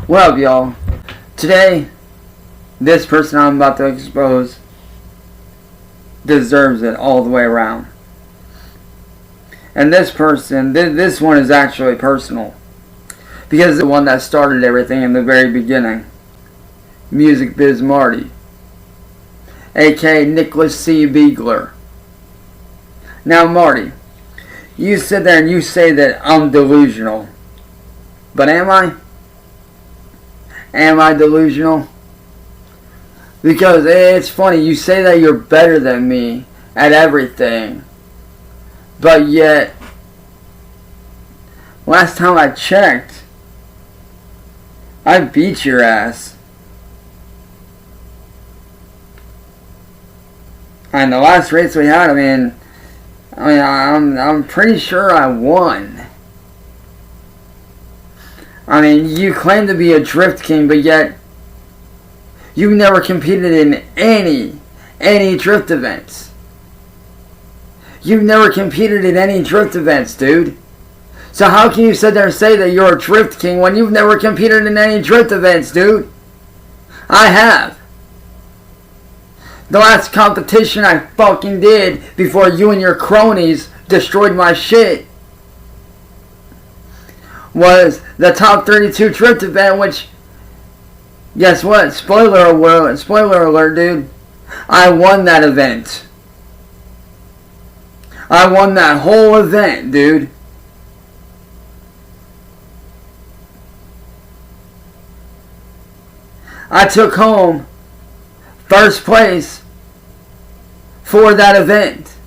Well, y'all, today, this person I'm about to expose deserves it all the way around. And this person, this one is actually personal. Because it's the one that started everything in the very beginning. Music Biz Marty. A.K.A. Nicholas C. Beagler. Now, Marty, you sit there and you say that I'm delusional. But am I? Am I delusional? Because it's funny, you say that you're better than me at everything. But yet, last time I checked, I beat your ass. And the last race we had, I'm pretty sure I won. I mean, you claim to be a drift king, but yet you never competed in any drift events. You've never competed in any drift events, dude. So how can you sit there and say that you're a drift king when you've never competed in any drift events, dude? I have. The last competition I fucking did before you and your cronies destroyed my shit was the top 32 drift event, which, guess what? Spoiler alert, dude. I won that event. I won that whole event, dude. I took home first place for that event.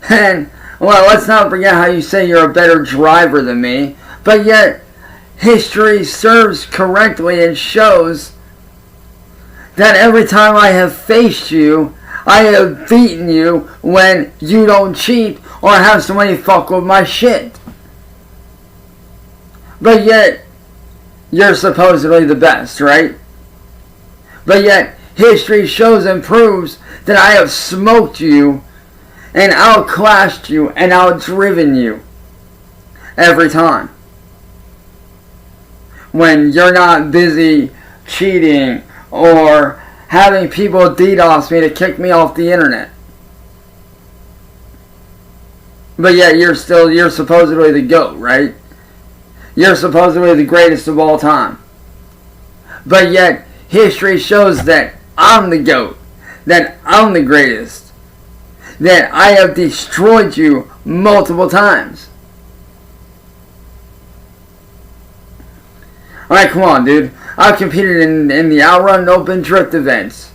And, well, let's not forget how you say you're a better driver than me, but yet history serves correctly and shows that every time I have faced you, I have beaten you when you don't cheat or have somebody fuck with my shit. But yet, you're supposedly the best, right? But yet, history shows and proves that I have smoked you and outclassed you and outdriven you every time. When you're not busy cheating or having people DDoS me to kick me off the internet. But yet you're supposedly the GOAT, right? You're supposedly the greatest of all time. But yet history shows that I'm the GOAT, that I'm the greatest, that I have destroyed you multiple times. Alright, come on, dude. I competed in the Outrun Open Drift events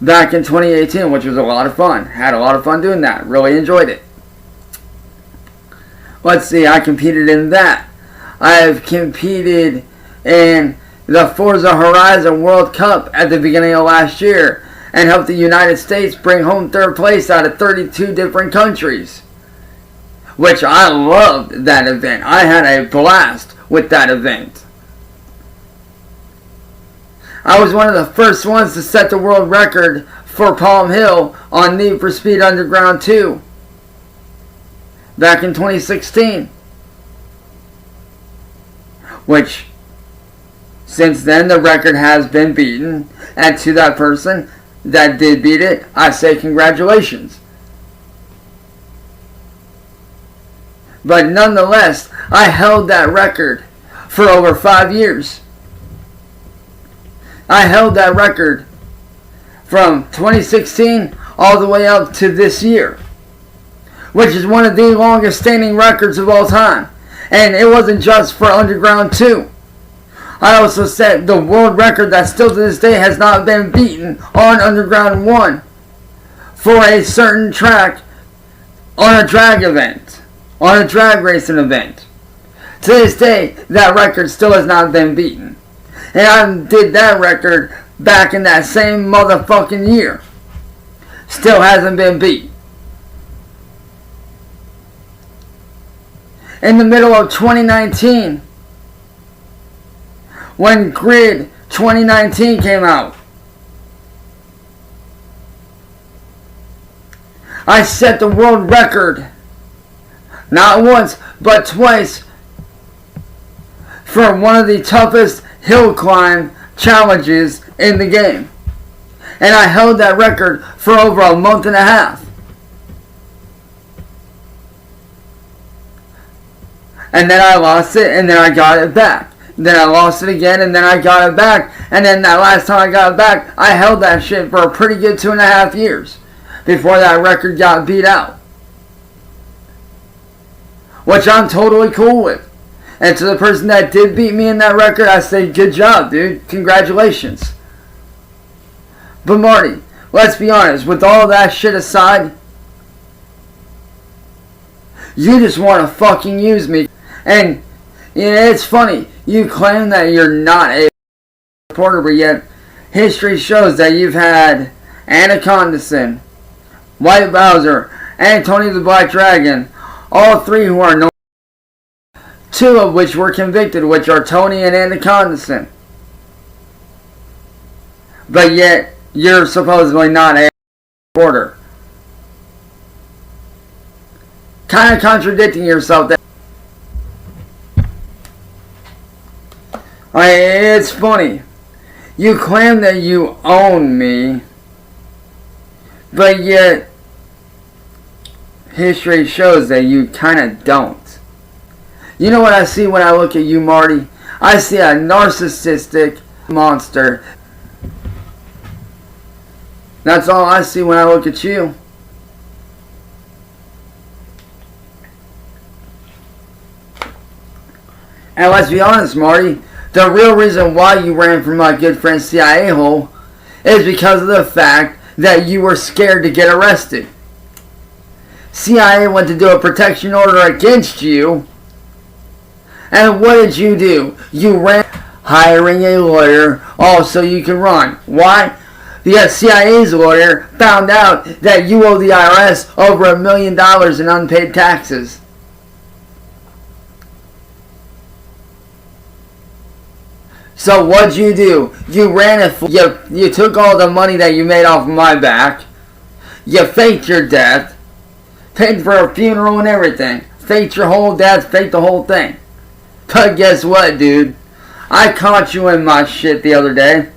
back in 2018, which was a lot of fun. Had a lot of fun doing that. Really enjoyed it. Let's see, I competed in that. I have competed in the Forza Horizon World Cup at the beginning of last year and helped the United States bring home third place out of 32 different countries. Which I loved that event. I had a blast with that event. I was one of the first ones to set the world record for Palm Hill on Need for Speed Underground 2 back in 2016. Which, since then, the record has been beaten. And to that person that did beat it, I say congratulations. But nonetheless, I held that record for over 5 years. I held that record from 2016 all the way up to this year, which is one of the longest standing records of all time. And it wasn't just for Underground 2. I also set the world record that still to this day has not been beaten on Underground 1 for a certain track on a drag event, on a drag racing event. To this day, that record still has not been beaten. And I did that record back in that same motherfucking year. Still hasn't been beat. In the middle of 2019, when Grid 2019 came out, I set the world record, not once, but twice, for one of the toughest hill climb challenges in the game. And I held that record for over a month and a half. And then I lost it, and then I got it back. Then I lost it again, and then I got it back. And then that last time I got it back, I held that shit for a pretty good 2.5 years before that record got beat out. Which I'm totally cool with. And to the person that did beat me in that record, I say, good job, dude. Congratulations. But Marty, let's be honest, with all that shit aside, you just want to fucking use me. And it's funny, you claim that you're not a reporter, but yet history shows that you've had Accusations, White Bowser, and Tony the Black Dragon, all three who are known, two of which were convicted, which are Tony and Accusations. But yet, you're supposedly not a reporter. Kind of contradicting yourself there. It's funny. You claim that you own me, but yet history shows that you kind of don't. You know what I see when I look at you, Marty? I see a narcissistic monster. That's all I see when I look at you. And let's be honest, Marty, the real reason why you ran from my good friend CIA hole is because of the fact that you were scared to get arrested. CIA went to do a protection order against you, and what did you do? You ran hiring a lawyer so you can run. Why? Because CIA's lawyer found out that you owe the IRS over $1 million in unpaid taxes. So what'd you do? You ran you took all the money that you made off of my back. You faked your death. Paid for a funeral and everything. Faked your whole death, faked the whole thing. But guess what, dude? I caught you in my shit the other day.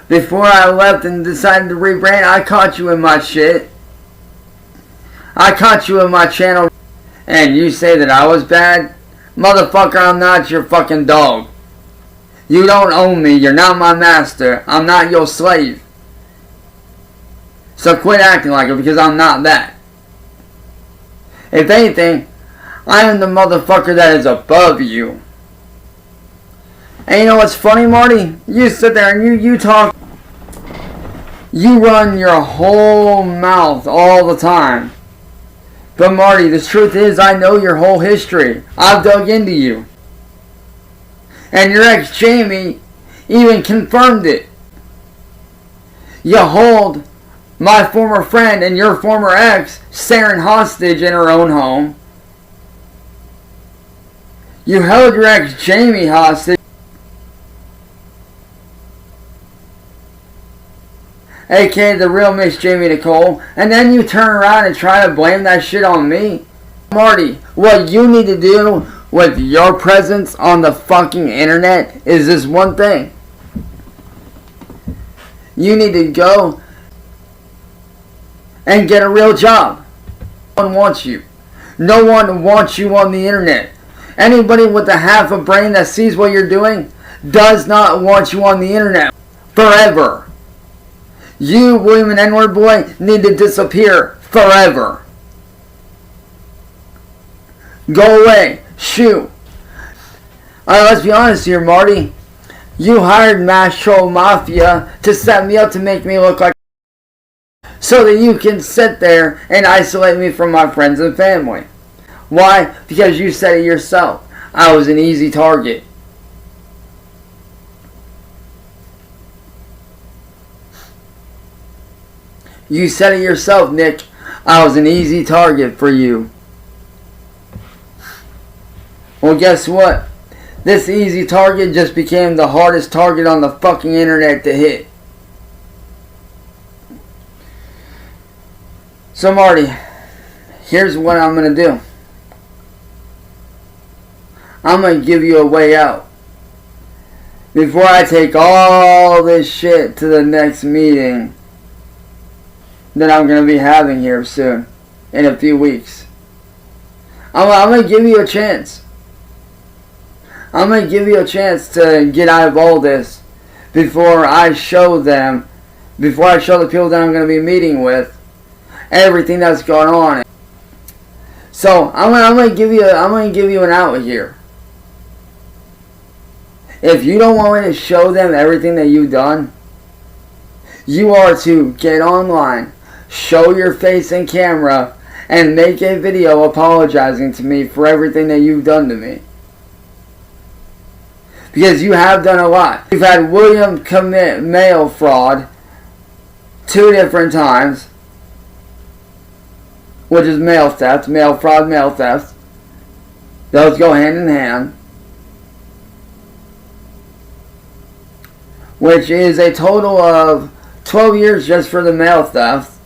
Before I left and decided to rebrand, I caught you in my shit. I caught you in my channel. And you say that I was bad? Motherfucker, I'm not your fucking dog. You don't own me. You're not my master. I'm not your slave. So quit acting like it, because I'm not that. If anything, I am the motherfucker that is above you. And you know what's funny, Marty? You sit there and you talk. You run your whole mouth all the time. But Marty, the truth is, I know your whole history. I've dug into you. And your ex Jamie even confirmed it. You hold my former friend and your former ex, Saren, hostage in her own home. You held your ex Jamie hostage, aka the real Miss Jamie Nicole, and then you turn around and try to blame that shit on me. Marty, what you need to do with your presence on the fucking internet is this one thing. You need to go and get a real job. No one wants you. No one wants you on the internet. Anybody with a half a brain that sees what you're doing does not want you on the internet forever. You, William and N-word boy, need to disappear forever. Go away. Shoot. Let's be honest here, Marty. You hired Mass Troll Mafia to set me up to make me look like so that you can sit there and isolate me from my friends and family. Why? Because you said it yourself. I was an easy target. You said it yourself, Nick. I was an easy target for you. Well, guess what? This easy target just became the hardest target on the fucking internet to hit. So, Marty, here's what I'm going to do. I'm going to give you a way out. before I take all this shit to the next meeting that I'm going to be having here soon, in a few weeks. I'm going to give you a chance. I'm going to give you a chance to get out of all this before I show the people that I'm going to be meeting with everything that's going on. So I'm going to give you an out here. If you don't want me to show them everything that you've done, you are to get online, show your face in camera, and make a video apologizing to me for everything that you've done to me. Because you have done a lot. You've had William commit mail fraud 2 different times, which is mail theft, mail fraud, mail theft. Those go hand in hand. Which is a total of 12 years just for the mail theft.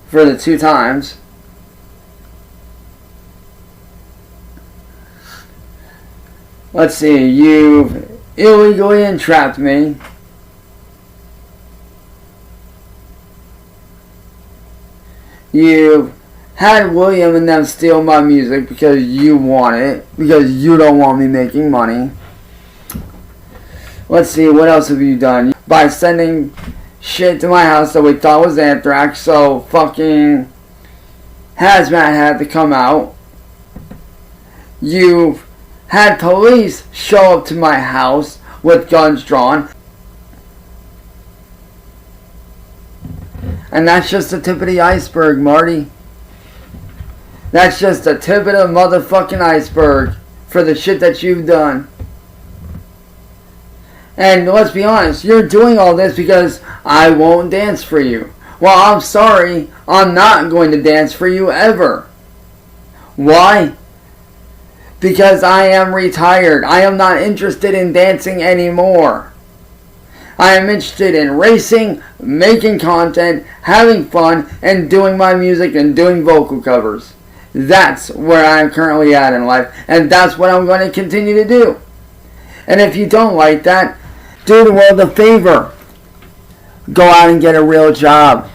For the 2 times. Let's see, you've illegally entrapped me. You've had William and them steal my music because you want it. Because you don't want me making money. Let's see, what else have you done? By sending shit to my house that we thought was anthrax, so fucking hazmat had to come out. You've had police show up to my house with guns drawn. And that's just the tip of the iceberg, Marty. That's just the tip of the motherfucking iceberg for the shit that you've done. And let's be honest, you're doing all this because I won't dance for you. Well, I'm sorry, I'm not going to dance for you ever. Why? Because I am retired. I am not interested in dancing anymore. I am interested in racing, making content, having fun, and doing my music and doing vocal covers. That's where I'm currently at in life, and that's what I'm going to continue to do. And if you don't like that, do the world a favor. Go out and get a real job.